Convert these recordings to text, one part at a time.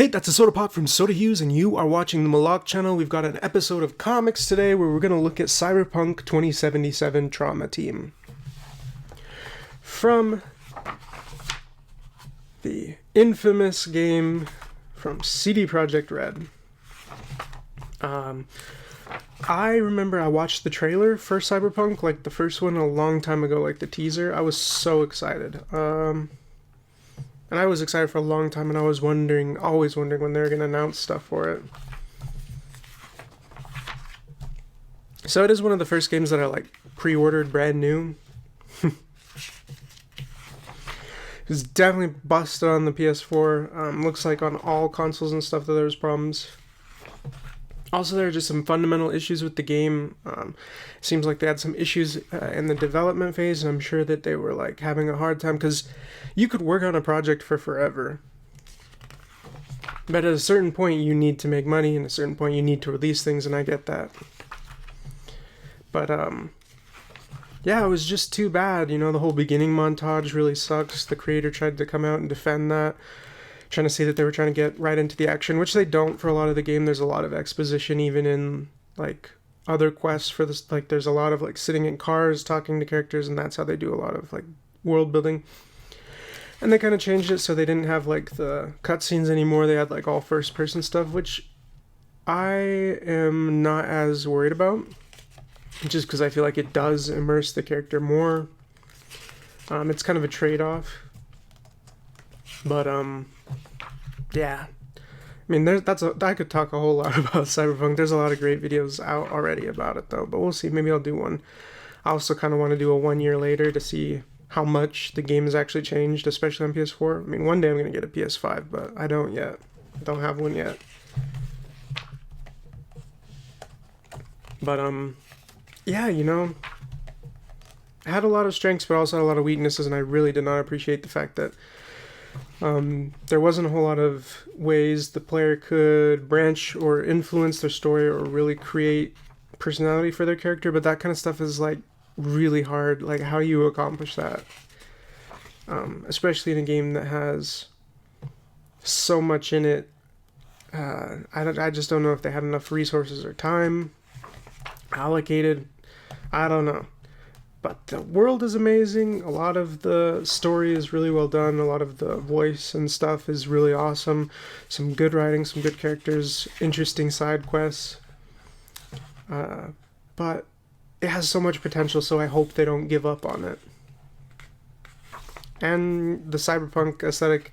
Hey, that's a Soda Pop from Soda Hughes, and you are watching the MOLOCH channel. We've got an episode of comics today where we're going to look at Cyberpunk 2077 Trauma Team. From the infamous game from CD Projekt Red. I remember I watched the trailer for Cyberpunk, like the first one a long time ago, like the teaser. I was so excited. And I was excited for a long time, and I was always wondering when they were going to announce stuff for it. So it is one of the first games that I like pre-ordered brand new. It's definitely busted on the PS4. Looks like on all consoles and stuff that there was problems. Also, there are just some fundamental issues with the game. It seems like they had some issues in the development phase, and I'm sure that they were like having a hard time because you could work on a project for forever. But at a certain point, you need to make money, and at a certain point, you need to release things, and I get that. But, yeah, it was just too bad. You know, the whole beginning montage really sucks. The creator tried to come out and defend that, trying to say that they were trying to get right into the action, which they don't for a lot of the game. There's a lot of exposition even in like other quests for this. Like there's a lot of like sitting in cars talking to characters, and that's how they do a lot of like world building. And they kind of changed it so they didn't have like the cutscenes anymore. They had like all first person stuff, which I am not as worried about, just because I feel like it does immerse the character more. It's kind of a trade-off. But yeah, I mean, I could talk a whole lot about Cyberpunk. There's a lot of great videos out already about it, though. But we'll see. Maybe I'll do one. I also kind of want to do a 1 year later to see how much the game has actually changed, especially on PS4. I mean, one day I'm going to get a PS5, but I don't yet. I don't have one yet. But, yeah, you know, I had a lot of strengths, but also had a lot of weaknesses, and I really did not appreciate the fact that there wasn't a whole lot of ways the player could branch or influence their story or really create personality for their character, but that kind of stuff is like really hard. Like, how do you accomplish that? Especially in a game that has so much in it. I just don't know if they had enough resources or time allocated. I don't know. But the world is amazing. A lot of the story is really well done. A lot of the voice and stuff is really awesome. Some good writing, some good characters, interesting side quests. But it has so much potential, so I hope they don't give up on it. And the cyberpunk aesthetic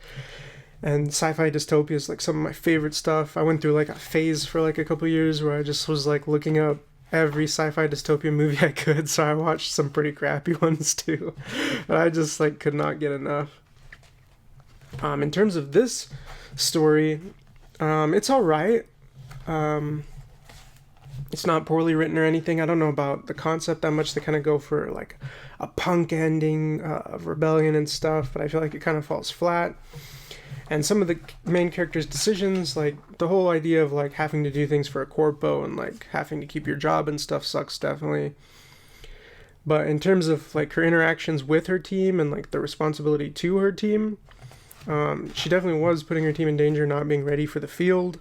and sci-fi dystopia is like some of my favorite stuff. I went through like a phase for like a couple years where I just was like looking up every sci-fi dystopian movie I could, so I watched some pretty crappy ones too. But I just like could not get enough. In terms of this story, it's alright. It's not poorly written or anything. I don't know about the concept that much. They kind of go for like a punk ending of rebellion and stuff, but I feel like it kind of falls flat. And some of the main characters' decisions, like the whole idea of like having to do things for a corpo and like having to keep your job and stuff sucks definitely. But in terms of like her interactions with her team and like the responsibility to her team, she definitely was putting her team in danger, not being ready for the field.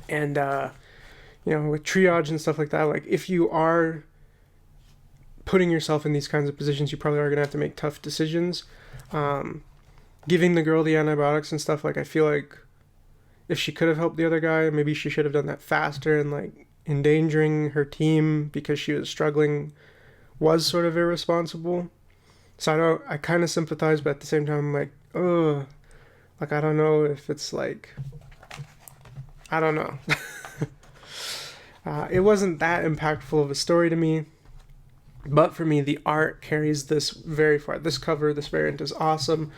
And, you know, with triage and stuff like that, like if you are putting yourself in these kinds of positions, you probably are going to have to make tough decisions. Giving the girl the antibiotics and stuff, like I feel like if she could have helped the other guy, maybe she should have done that faster, and like endangering her team because she was struggling was sort of irresponsible. So I kind of sympathize, but at the same time I'm like, ugh, like I don't know if it's like, I don't know. It wasn't that impactful of a story to me. But for me, the art carries this very far. This cover, this variant is awesome.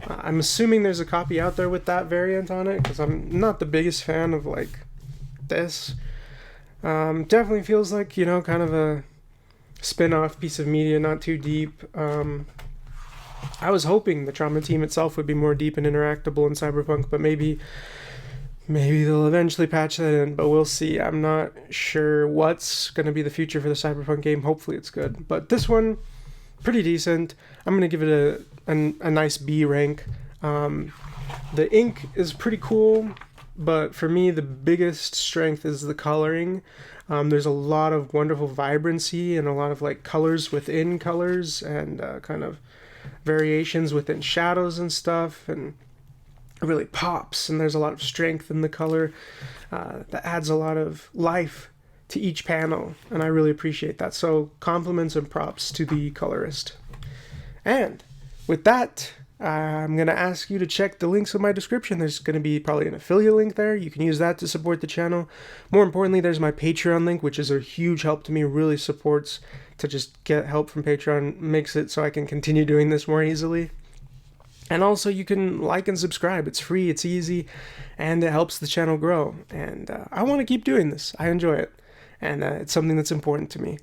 I'm assuming there's a copy out there with that variant on it, because I'm not the biggest fan of, like, this. Definitely feels like, you know, kind of a spin-off piece of media, not too deep. I was hoping the Trauma Team itself would be more deep and interactable in Cyberpunk, but maybe they'll eventually patch that in, but we'll see. I'm not sure what's going to be the future for the Cyberpunk game. Hopefully it's good. But this one, pretty decent. I'm going to give it a nice B rank. The ink is pretty cool, but for me the biggest strength is the coloring. There's a lot of wonderful vibrancy and a lot of like colors within colors and kind of variations within shadows and stuff, and it really pops, and there's a lot of strength in the color that adds a lot of life to each panel, and I really appreciate that. So compliments and props to the colorist. And with that, I'm going to ask you to check the links in my description. There's going to be probably an affiliate link there. You can use that to support the channel. More importantly, there's my Patreon link, which is a huge help to me, really supports to just get help from Patreon, makes it so I can continue doing this more easily. And also you can like and subscribe. It's free, it's easy, and it helps the channel grow. And I want to keep doing this. I enjoy it. And it's something that's important to me.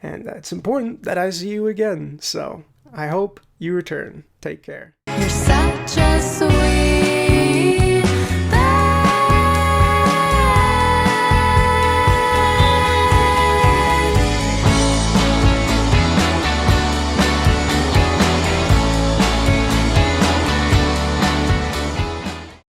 And it's important that I see you again. So I hope you return. Take care. You're such a sweet